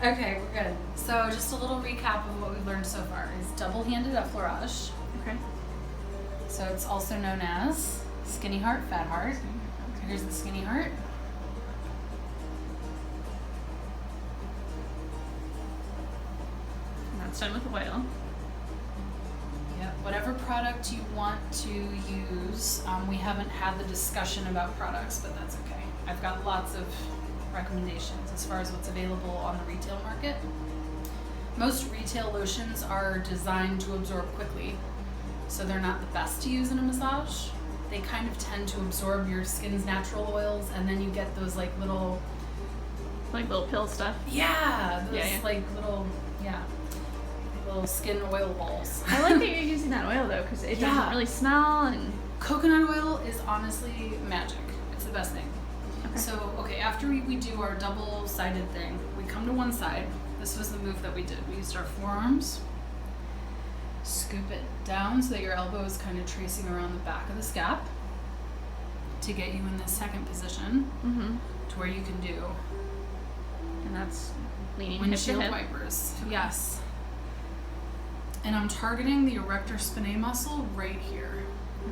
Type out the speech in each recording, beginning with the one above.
Okay, we're good. So just a little recap of what we've learned so far is double-handed effleurage. Okay. So it's also known as skinny heart, fat heart. So here's the skinny heart. And that's done with oil. Yep. Whatever product you want to use, we haven't had the discussion about products, but that's okay. I've got lots of recommendations as far as what's available on the retail market. Most retail lotions are designed to absorb quickly, so they're not the best to use in a massage. They kind of tend to absorb your skin's natural oils, and then you get those like little pill stuff. Yeah, those Yeah. little skin oil balls. I like that you're using that oil though, because it doesn't really smell. And coconut oil is honestly magic. It's the best thing. okay. So, after we do our double-sided thing, we come to one side. This was the move that we did. We used our forearms, scoop it down so that your elbow is kind of tracing around the back of the scap to get you in this second position to where you can do and that's leaning hip to windshield hip. wipers. Yes. And I'm targeting the erector spinae muscle right here.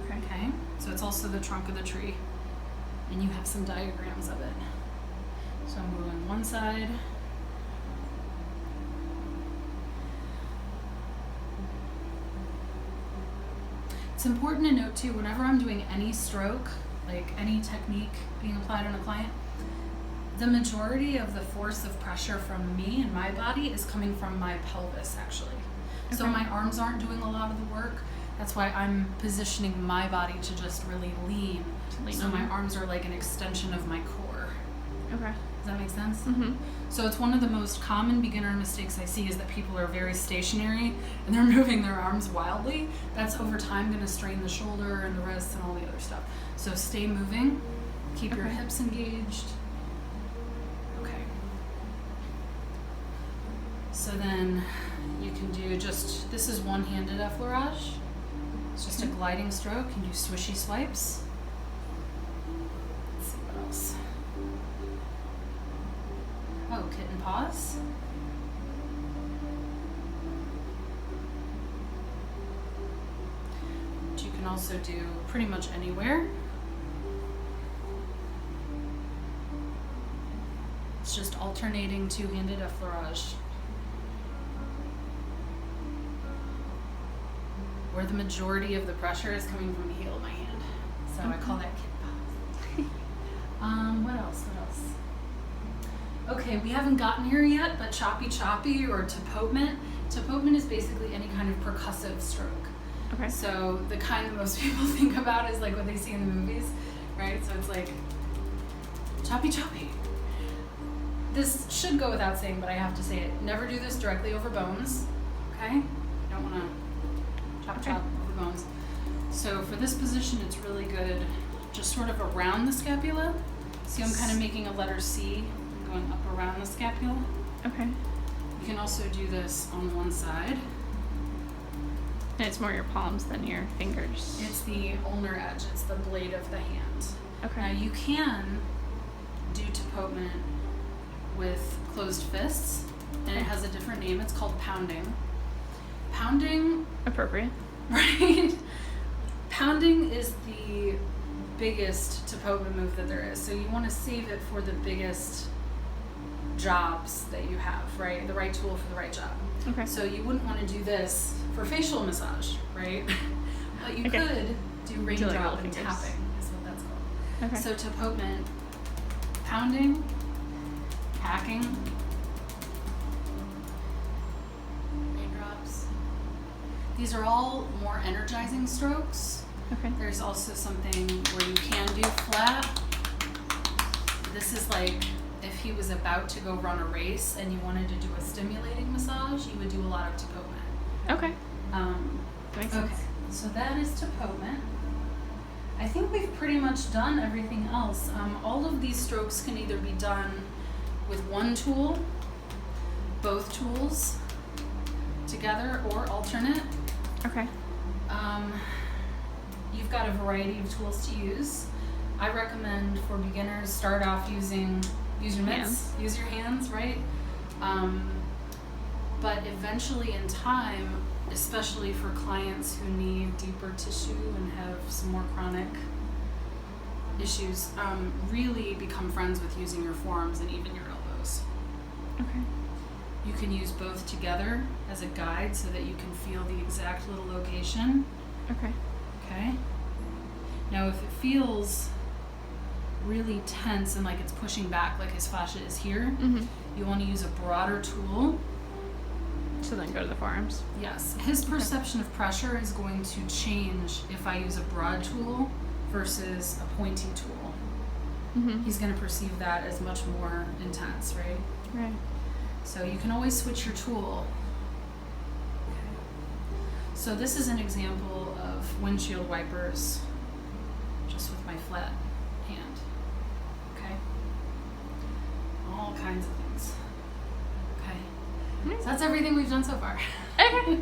Okay? So it's also the trunk of the tree. And you have some diagrams of it. So I'm going one side. It's important to note too, whenever I'm doing any stroke, like any technique being applied on a client, the majority of the force of pressure from me and my body is coming from my pelvis actually. So my arms aren't doing a lot of the work. That's why I'm positioning my body to just really lean. So my arms are like an extension of my core. Okay. Does that make sense? Mm-hmm. So it's one of the most common beginner mistakes I see is that people are very stationary and they're moving their arms wildly. That's over time going to strain the shoulder and the wrists and all the other stuff. So stay moving. Keep your hips engaged. Okay. So then you can do this is one-handed effleurage. It's just a gliding stroke. You can do swishy swipes. Let's see what else. Oh, kitten paws. Which you can also do pretty much anywhere. It's just alternating two-handed effleurage. Where the majority of the pressure is coming from the heel of my hand. So I call that kitten paws. What else? Okay, we haven't gotten here yet, but choppy or tapotement. Tapotement is basically any kind of percussive stroke. Okay. So the kind that most people think about is like what they see in the movies, right? So it's like choppy. This should go without saying, but I have to say it. Never do this directly over bones, okay? You don't want to chop over bones. So for this position, it's really good just sort of around the scapula. See, I'm kind of making a letter C, going up around the scapula. Okay. You can also do this on one side. And it's more your palms than your fingers. It's the ulnar edge. It's the blade of the hand. Okay. Now you can do tapotement with closed fists, and it has a different name. It's called pounding. Pounding. Appropriate. Right. Pounding is the biggest tapotement move that there is. So you want to save it for the biggest jobs that you have, right? The right tool for the right job. Okay. So you wouldn't want to do this for facial massage, right? But you could do raindrop and tapping is what that's called. Okay. So tapotement, pounding, hacking, raindrops. These are all more energizing strokes. Okay. There's also something where you can do flat. This is like if he was about to go run a race and you wanted to do a stimulating massage, you would do a lot of tapotement. Okay. That makes sense. So that is tapotement. I think we've pretty much done everything else. All of these strokes can either be done with one tool, both tools together, or alternate. Okay. You've got a variety of tools to use. I recommend for beginners, start off use your mitts, use your hands, right? But eventually in time, especially for clients who need deeper tissue and have some more chronic issues, really become friends with using your forearms and even your elbows. Okay. You can use both together as a guide so that you can feel the exact little location. Okay. Okay? Now if it feels really tense and like it's pushing back, like his fascia is here, Mm-hmm. you want to use a broader tool. So then go to the forearms. Yes. His perception of pressure is going to change if I use a broad tool versus a pointy tool. Mm-hmm. He's going to perceive that as much more intense, right? Right. So you can always switch your tool. So this is an example of windshield wipers just with my flat hand. Okay? All kinds of things. Okay? So that's everything we've done so far. Okay.